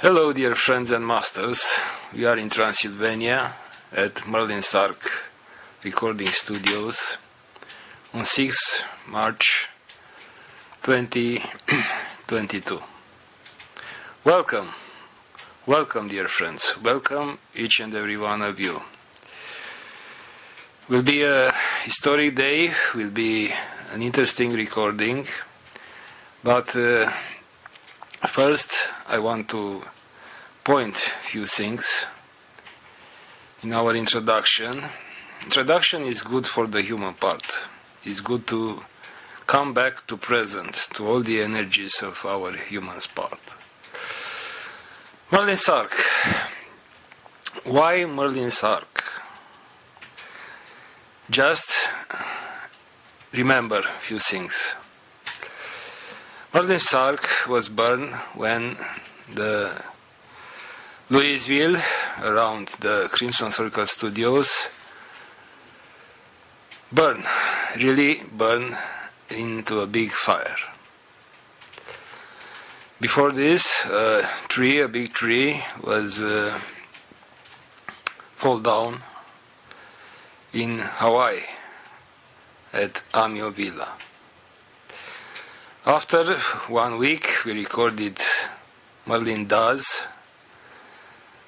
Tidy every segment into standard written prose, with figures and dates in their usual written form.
Hello dear friends and masters, we are in Transylvania at Merlin's Arc recording studios on 6 March 2022. Welcome dear friends, welcome each and every one of you. Will be a historic day, will be an interesting recording, but first I want to point a few things in our introduction. Introduction is good for the human part. It's good to come back to present, to all the energies of our human's part. Merlin's Arc. Why Merlin's Arc? Just remember a few things. Merlin's Arc was burned when the Louisville, around the Crimson Circle Studios, really burned into a big fire. Before this, a big tree, was fall down in Hawaii at Amio Villa. After 1 week, we recorded Merlin Does,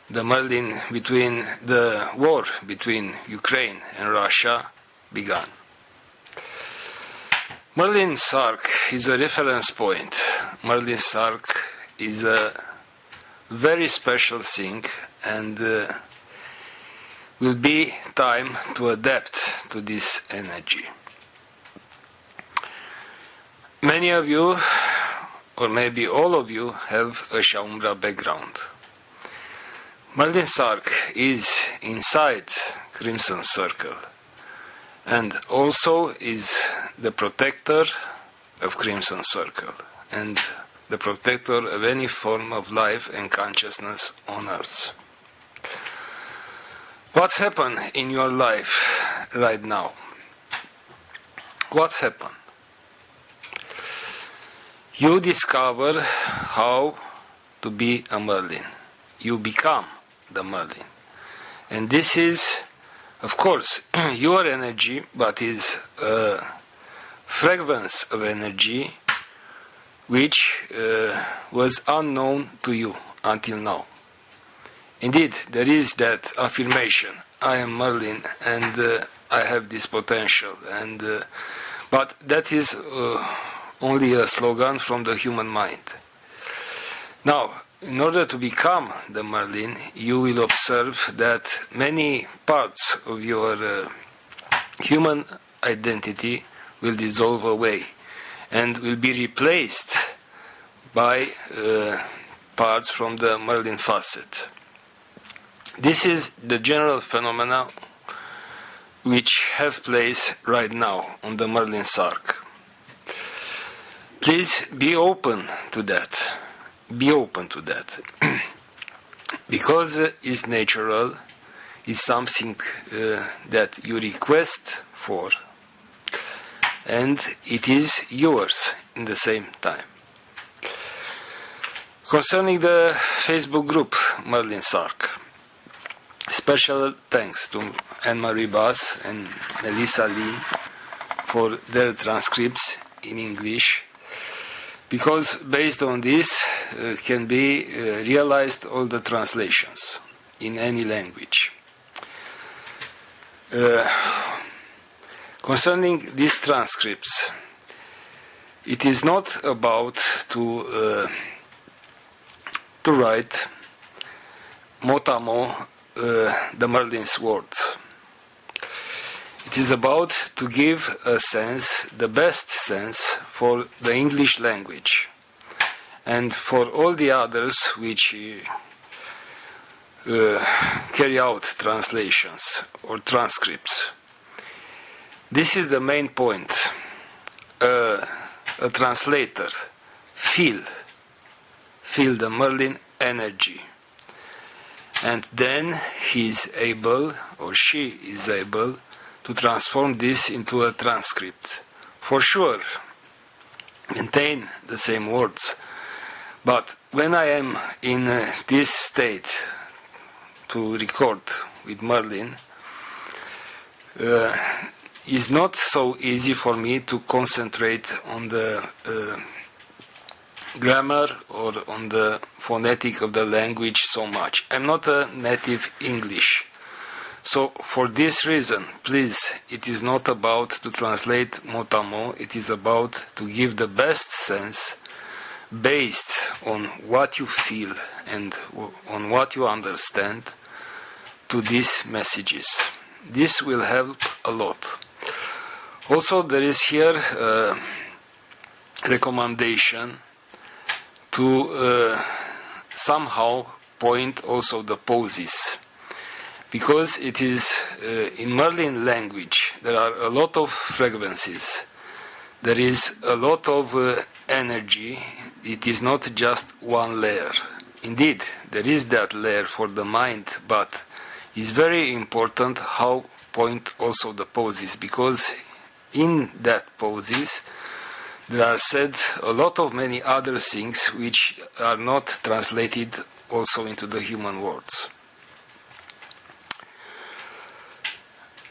the Merlin between the war between Ukraine and Russia began. Merlin's Arc is a reference point. Merlin's Arc is a very special thing, and will be time to adapt to this energy. Many of you, or maybe all of you, have a Shaumbra background. Merlin's Arc is inside Crimson Circle, and also is the protector of Crimson Circle, and the protector of any form of life and consciousness on Earth. What's happened in your life right now? What's happened? You discover how to be a Merlin. You become the Merlin. And this is, of course, your energy, but is a fragrance of energy which was unknown to you until now. Indeed, there is that affirmation, I am Merlin and I have this potential. But that is only a slogan from the human mind. Now, in order to become the Merlin, you will observe that many parts of your human identity will dissolve away and will be replaced by parts from the Merlin facet. This is the general phenomena which have place right now on the Merlin's Arc. Please be open to that. Be open to that. Because it's natural, it's something that you request for, and it is yours in the same time. Concerning the Facebook group Merlin's Arc, special thanks to Anne-Marie Bass and Melissa Lin for their transcripts in English, because based on this can be realized all the translations in any language. Concerning these transcripts, it is not about to write mot-à-mot the Merlin's words. It is about to give a sense, the best sense, for the English language and for all the others which carry out translations or transcripts. This is the main point. A translator feel the Merlin energy, and then he is able, or she is able, to transform this into a transcript. For sure, maintain the same words, but when I am in this state to record with Merlin, it's not so easy for me to concentrate on the grammar or on the phonetic of the language so much. I'm not a native English. So for this reason, please, it is not about to translate mot a mot, it is about to give the best sense based on what you feel and on what you understand to these messages. This will help a lot. Also, there is here a recommendation to somehow point also the poses, because it is in Merlin language there are a lot of frequencies, there is a lot of energy. It is not just one layer. Indeed, there is that layer for the mind, but it's very important how point also the poses, because in that poses there are said a lot of many other things which are not translated also into the human words.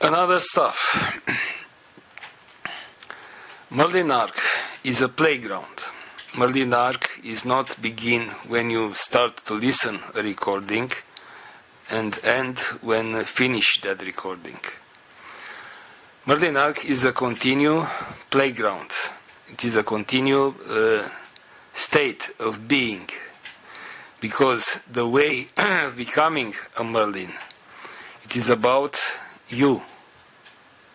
Another stuff. Merlin Arc is a playground. Merlin Arc is not begin when you start to listen a recording and end when finish that recording. Merlin Arc is a continue playground. It is a continue state of being, because the way of becoming a Merlin, it is about you.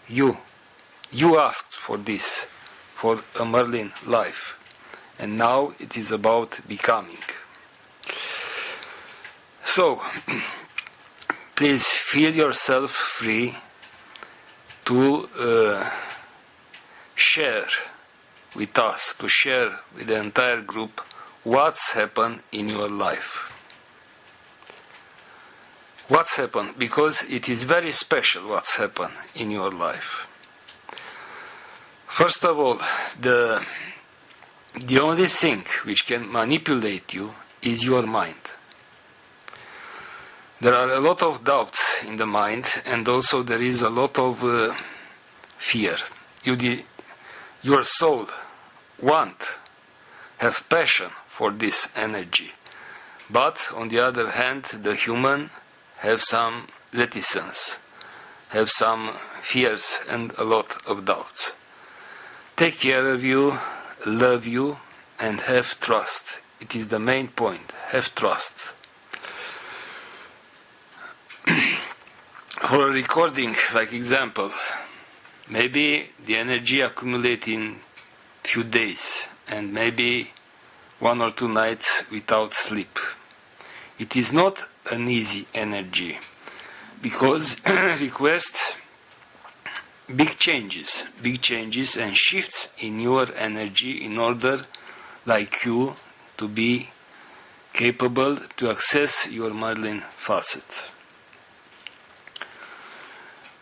You asked for this, for a Merlin life, and now it is about becoming. So, please feel yourself free to share with us, to share with the entire group what's happened in your life. What's happened, because it is very special what's happened in your life. First of all, the only thing which can manipulate you is your mind. There are a lot of doubts in the mind, and also there is a lot of fear. Your soul have passion for this energy, but on the other hand, the human have some reticence, have some fears and a lot of doubts. Take care of you, love you, and have trust. It is the main point. Have trust. For a recording, like example, maybe the energy accumulates in few days and maybe 1 or 2 nights without sleep. It is not an easy energy, because requests big changes and shifts in your energy in order, like you, to be capable to access your Merlin facet.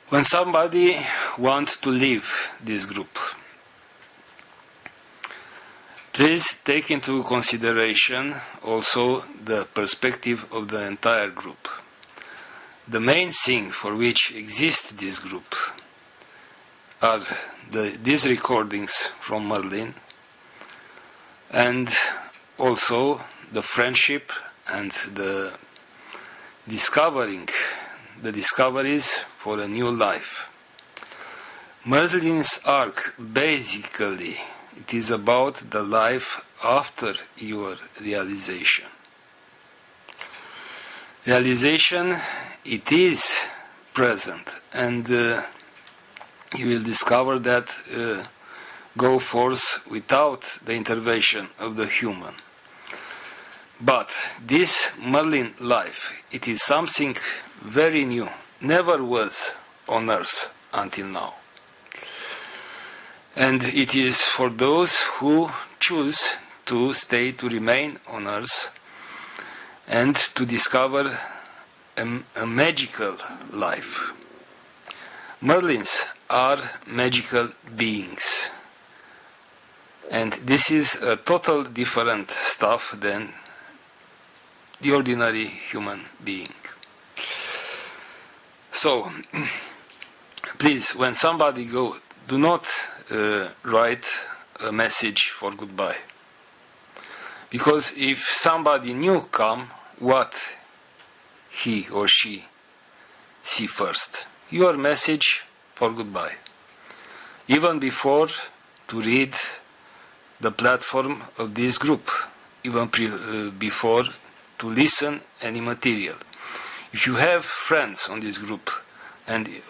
When somebody wants to leave this group, please take into consideration also the perspective of the entire group. The main thing for which exists this group are these recordings from Merlin, and also the friendship and the discoveries for a new life. Merlin's arc, basically, it is about the life after your realization. Realization, it is present, and you will discover that go forth without the intervention of the human. But this Merlin life, it is something very new, never was on earth until now. And it is for those who choose to stay, to remain on earth, and to discover a magical life. Merlins are magical beings, and this is a total different stuff than the ordinary human being. So, please, when somebody go, do not write a message for goodbye. Because if somebody new come, what he or she see first? Your message for goodbye. Even before to read the platform of this group, even before to listen any material. If you have friends on this group,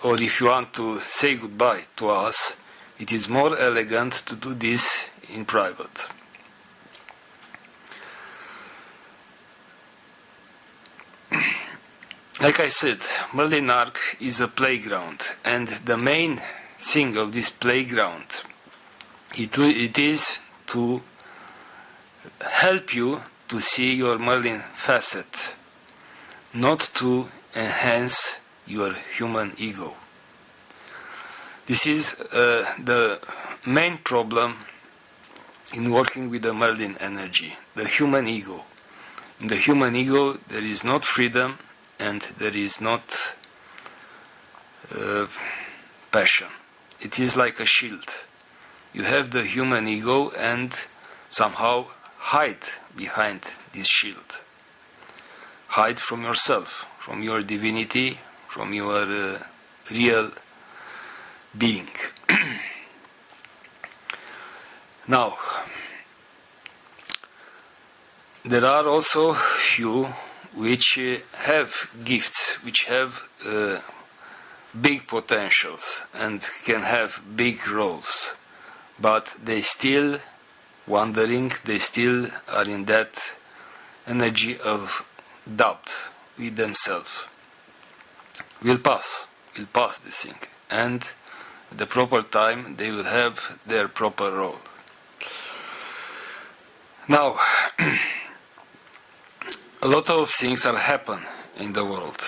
or if you want to say goodbye to us, it is more elegant to do this in private. Like I said, Merlin Arc is a playground, and the main thing of this playground, it is to help you to see your Merlin facet, not to enhance your human ego. This is the main problem in working with the Merlin energy, the human ego. In the human ego, there is not freedom and there is not passion. It is like a shield. You have the human ego and somehow hide behind this shield. Hide from yourself, from your divinity, from your real being. Now, there are also few which have gifts, which have big potentials and can have big roles, but they still wandering, they still are in that energy of doubt with themselves. Will pass this thing, and at the proper time they will have their proper role. Now, a lot of things are happen in the world,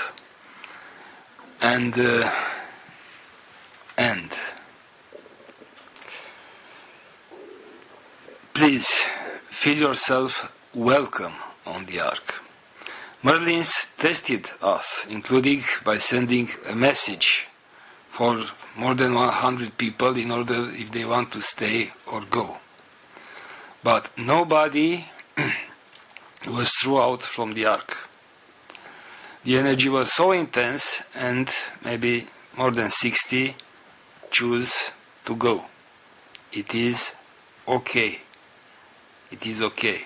and please feel yourself welcome on the Ark. Merlins tested us, including by sending a message for more than 100 people in order if they want to stay or go. But nobody was thrown out from the Ark. The energy was so intense, and maybe more than 60 choose to go. It is okay. It is okay.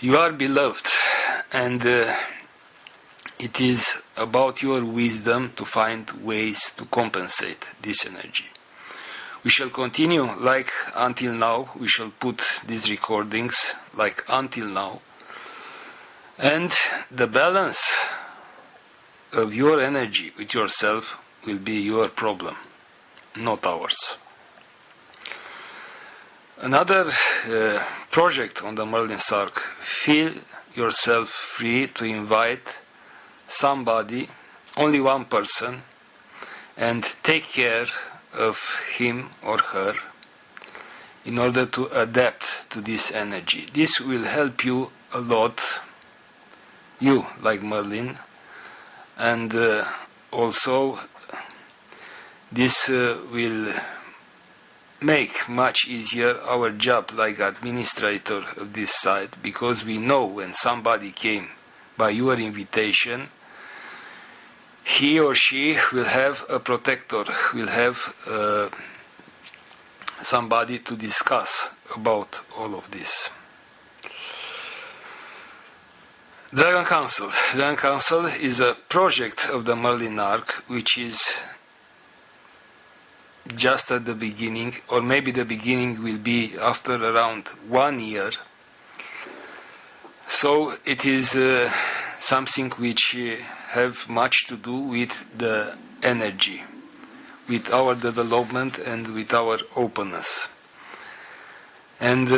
You are beloved, and it is about your wisdom to find ways to compensate this energy. We shall continue like until now. We shall put these recordings like until now. And the balance of your energy with yourself will be your problem, not ours. Another project on the Merlin's Arc, feel yourself free to invite somebody, only one person, and take care of him or her in order to adapt to this energy. This will help you a lot, you like Merlin, and also this will make much easier our job like administrator of this site, because we know when somebody came by your invitation, he or she will have a protector, will have somebody to discuss about all of this. Dragon Council. Dragon Council is a project of the Merlin Arc, which is just at the beginning, or maybe the beginning will be after around 1 year. So it is something which have much to do with the energy, with our development and with our openness. And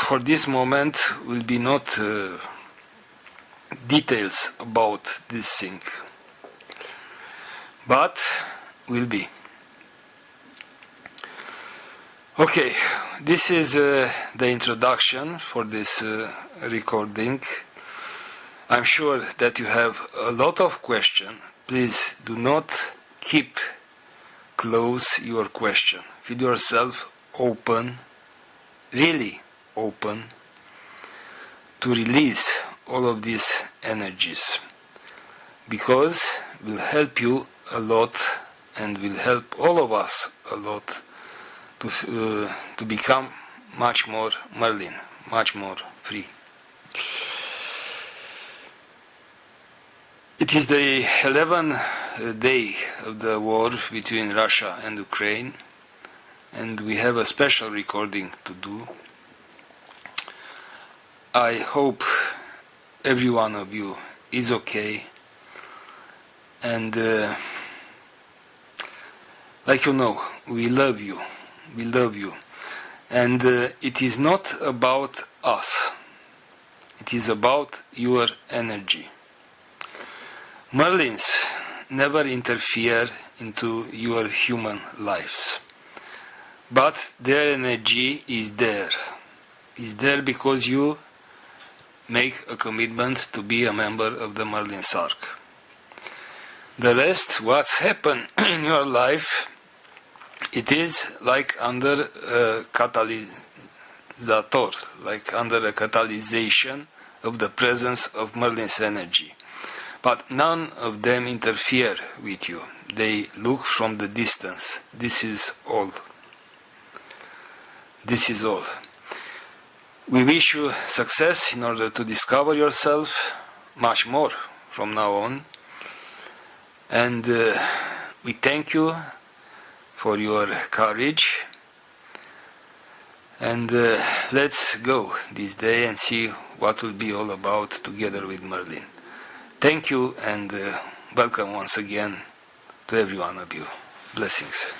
for this moment will be not details about this thing, but will be. Okay, this is the introduction for this recording. I'm sure that you have a lot of questions. Please do not keep close your question. Feel yourself open, really open, to release all of these energies, because it will help you a lot and will help all of us a lot to become much more Merlin, much more free. It is the 11th day of the war between Russia and Ukraine, and we have a special recording to do. I hope every one of you is okay, and like you know, we love you, and it is not about us, it is about your energy. Merlins never interfere into your human lives, but their energy is there because you make a commitment to be a member of the Merlin's Arc. The rest, what's happened in your life, it is like under a catalysator, like under a catalyzation of the presence of Merlin's energy. But none of them interfere with you. They look from the distance. This is all. This is all. We wish you success in order to discover yourself much more from now on. And we thank you for your courage. And let's go this day and see what will be all about together with Merlin. Thank you and welcome once again to every one of you. Blessings.